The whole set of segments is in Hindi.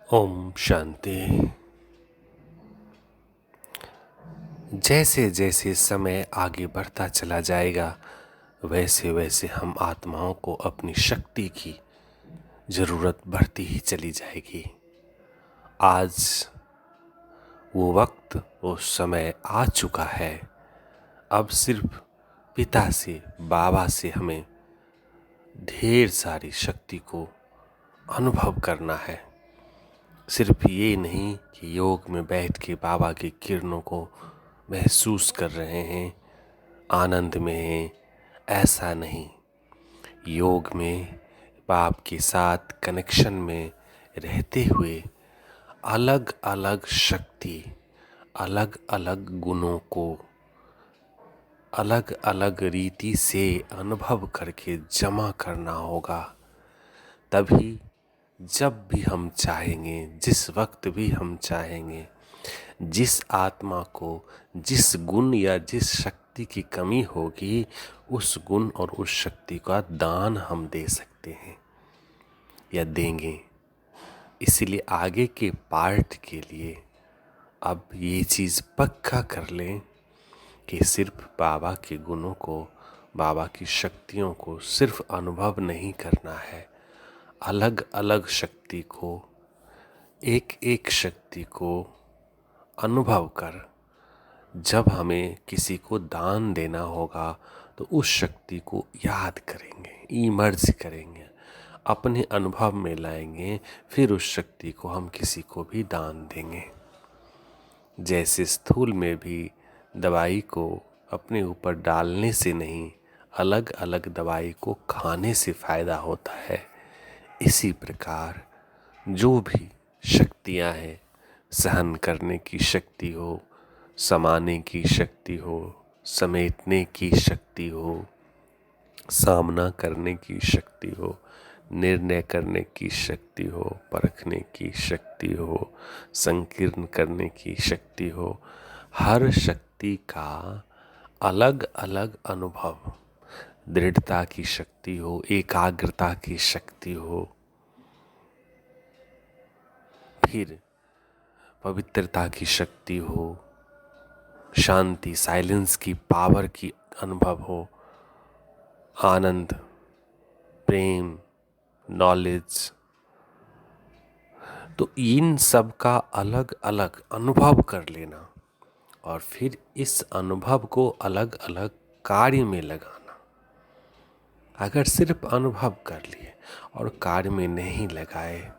ओम शांति। जैसे जैसे समय आगे बढ़ता चला जाएगा वैसे वैसे हम आत्माओं को अपनी शक्ति की ज़रूरत बढ़ती ही चली जाएगी। आज वो वक्त वो समय आ चुका है। अब सिर्फ पिता से बाबा से हमें ढेर सारी शक्ति को अनुभव करना है। सिर्फ ये नहीं कि योग में बैठ के बाबा की किरणों को महसूस कर रहे हैं, आनंद में हैं, ऐसा नहीं। योग में बाप के साथ कनेक्शन में रहते हुए अलग अलग शक्ति, अलग अलग गुणों को अलग अलग रीति से अनुभव करके जमा करना होगा। तभी जब भी हम चाहेंगे, जिस वक्त भी हम चाहेंगे, जिस आत्मा को जिस गुण या जिस शक्ति की कमी होगी उस गुण और उस शक्ति का दान हम दे सकते हैं या देंगे। इसीलिए आगे के पार्ट के लिए अब ये चीज़ पक्का कर लें कि सिर्फ बाबा के गुणों को, बाबा की शक्तियों को सिर्फ अनुभव नहीं करना है, अलग अलग शक्ति को, एक एक शक्ति को अनुभव कर जब हमें किसी को दान देना होगा तो उस शक्ति को याद करेंगे, इमर्ज करेंगे, अपने अनुभव में लाएंगे, फिर उस शक्ति को हम किसी को भी दान देंगे। जैसे स्थूल में भी दवाई को अपने ऊपर डालने से नहीं, अलग अलग दवाई को खाने से फ़ायदा होता है, इसी प्रकार जो भी शक्तियाँ हैं, सहन करने की शक्ति हो, समाने की शक्ति हो, समेटने की शक्ति हो, सामना करने की शक्ति हो, निर्णय करने की शक्ति हो, परखने की शक्ति हो, संकीर्ण करने की शक्ति हो, हर शक्ति का अलग अलग अनुभव, दृढ़ता की शक्ति हो, एकाग्रता की शक्ति हो, फिर पवित्रता की शक्ति हो, शांति साइलेंस की पावर की अनुभव हो, आनंद, प्रेम, नॉलेज, तो इन सब का अलग अलग अनुभव कर लेना और फिर इस अनुभव को अलग अलग कार्य में लगाना। अगर सिर्फ अनुभव कर लिए और कार्य में नहीं लगाए,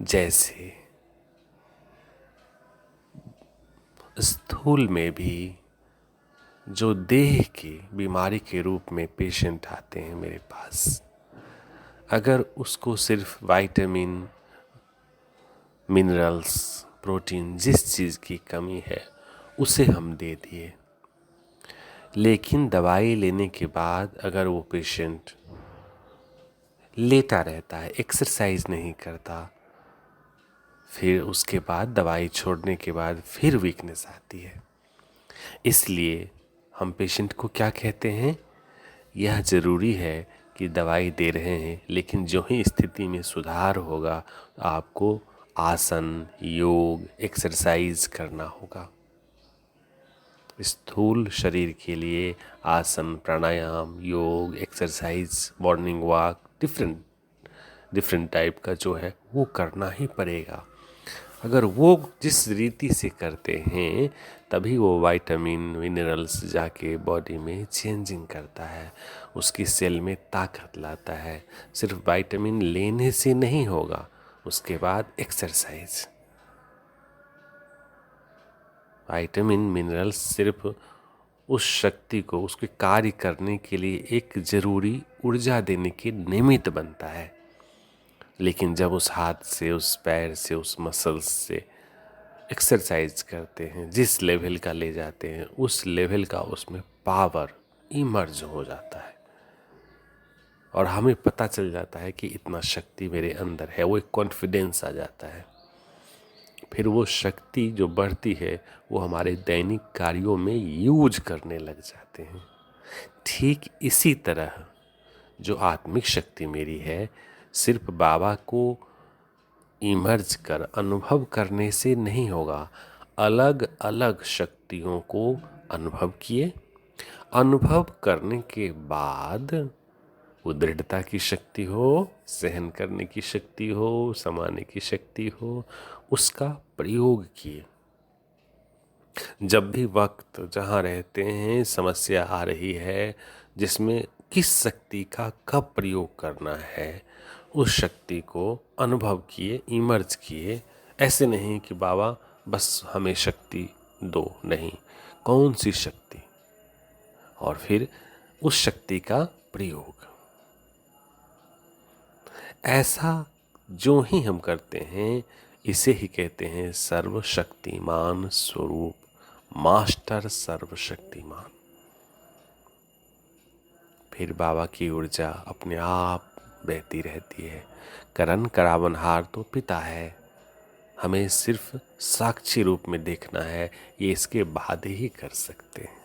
जैसे स्थूल में भी जो देह की बीमारी के रूप में पेशेंट आते हैं मेरे पास, अगर उसको सिर्फ विटामिन, मिनरल्स, प्रोटीन, जिस चीज़ की कमी है उसे हम दे दिए, लेकिन दवाई लेने के बाद अगर वो पेशेंट लेटा रहता है, एक्सरसाइज नहीं करता, फिर उसके बाद दवाई छोड़ने के बाद फिर वीकनेस आती है। इसलिए हम पेशेंट को क्या कहते हैं, यह ज़रूरी है कि दवाई दे रहे हैं, लेकिन जो ही स्थिति में सुधार होगा तो आपको आसन, योग, एक्सरसाइज करना होगा। स्थूल शरीर के लिए आसन, प्राणायाम, योग, exercise, morning walk, different type का जो है वो करना ही पड़ेगा। अगर वो जिस रीति से करते हैं तभी वो विटामिन, मिनरल्स जाके बॉडी में चेंजिंग करता है, उसकी सेल में ताकत लाता है। सिर्फ विटामिन लेने से नहीं होगा, उसके बाद एक्सरसाइज। विटामिन, मिनरल्स सिर्फ उस शक्ति को उसके कार्य करने के लिए एक ज़रूरी ऊर्जा देने के निमित्त बनता है, लेकिन जब उस हाथ से, उस पैर से, उस मसल्स से एक्सरसाइज करते हैं, जिस लेवल का ले जाते हैं, उस लेवल का उसमें पावर इमर्ज हो जाता है और हमें पता चल जाता है कि इतना शक्ति मेरे अंदर है। वो एक कॉन्फिडेंस आ जाता है। फिर वो शक्ति जो बढ़ती है वो हमारे दैनिक कार्यों में यूज करने लग जाते हैं। ठीक इसी तरह जो आत्मिक शक्ति मेरी है, सिर्फ बाबा को इमर्ज कर अनुभव करने से नहीं होगा। अलग अलग शक्तियों को अनुभव किए। अनुभव करने के बाद वो दृढ़ता की शक्ति हो, सहन करने की शक्ति हो, समाने की शक्ति हो, उसका प्रयोग किए। जब भी वक्त जहाँ रहते हैं समस्या आ रही है जिसमें किस शक्ति का कब प्रयोग करना है, उस शक्ति को अनुभव किए, इमर्ज किए। ऐसे नहीं कि बाबा बस हमें शक्ति दो, नहीं, कौन सी शक्ति, और फिर उस शक्ति का प्रयोग। ऐसा जो ही हम करते हैं इसे ही कहते हैं सर्वशक्तिमान स्वरूप, मास्टर सर्वशक्तिमान। फिर बाबा की ऊर्जा अपने आप बहती रहती है। करण करावनहार तो पिता है, हमें सिर्फ साक्षी रूप में देखना है, ये इसके बाद ही कर सकते हैं।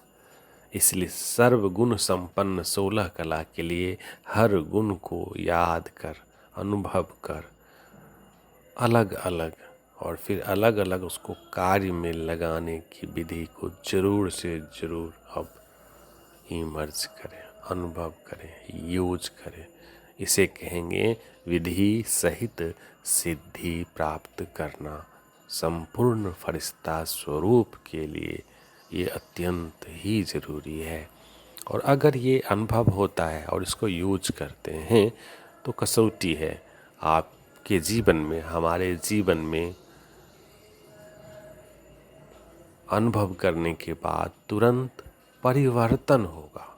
इसलिए सर्वगुण संपन्न 16 कला के लिए हर गुण को याद कर, अनुभव कर, अलग अलग, और फिर अलग अलग उसको कार्य में लगाने की विधि को जरूर से जरूर अब इमर्ज करें, अनुभव करें, यूज करें। इसे कहेंगे विधि सहित सिद्धि प्राप्त करना। संपूर्ण फरिश्ता स्वरूप के लिए ये अत्यंत ही जरूरी है। और अगर ये अनुभव होता है और इसको यूज करते हैं तो कसौटी है आपके जीवन में, हमारे जीवन में अनुभव करने के बाद तुरंत परिवर्तन होगा।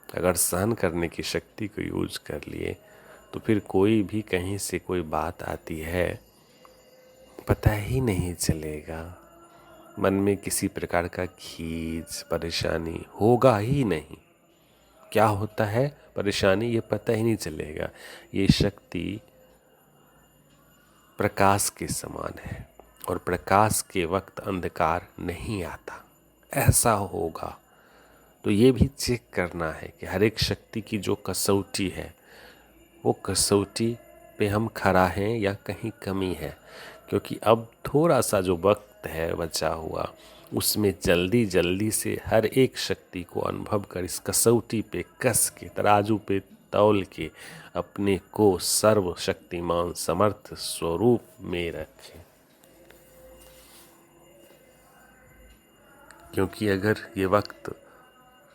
अगर सहन करने की शक्ति को यूज कर लिए तो फिर कोई भी कहीं से कोई बात आती है पता ही नहीं चलेगा। मन में किसी प्रकार का खींच, परेशानी होगा ही नहीं। क्या होता है परेशानी, ये पता ही नहीं चलेगा। ये शक्ति प्रकाश के समान है और प्रकाश के वक्त अंधकार नहीं आता, ऐसा होगा। तो ये भी चेक करना है कि हर एक शक्ति की जो कसौटी है वो कसौटी पे हम खरा हैं या कहीं कमी है। क्योंकि अब थोड़ा सा जो वक्त है बचा हुआ उसमें जल्दी जल्दी से हर एक शक्ति को अनुभव कर इस कसौटी पे कस के, तराजू पे तौल के अपने को सर्वशक्तिमान समर्थ स्वरूप में रखें। क्योंकि अगर ये वक्त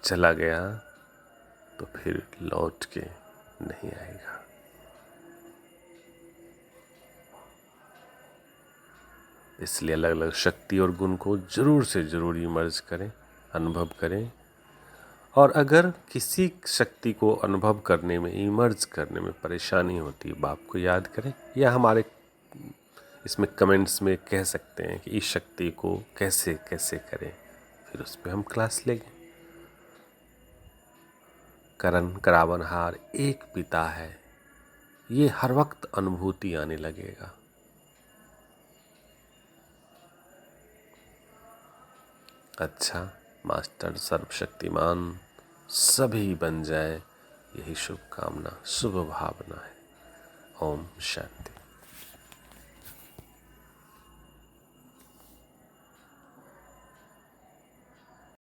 चला गया तो फिर लौट के नहीं आएगा। इसलिए अलग अलग शक्ति और गुण को जरूर से जरूर इमर्ज करें, अनुभव करें। और अगर किसी शक्ति को अनुभव करने में, इमर्ज करने में परेशानी होती है, बाप को याद करें, या हमारे इसमें कमेंट्स में कह सकते हैं कि इस शक्ति को कैसे कैसे करें, फिर उस पर हम क्लास लेंगे। करण करावनहार एक पिता है, ये हर वक्त अनुभूति आने लगेगा। अच्छा, मास्टर सर्वशक्तिमान सभी बन जाए, यही शुभकामना, शुभ भावना है। ओम शांति।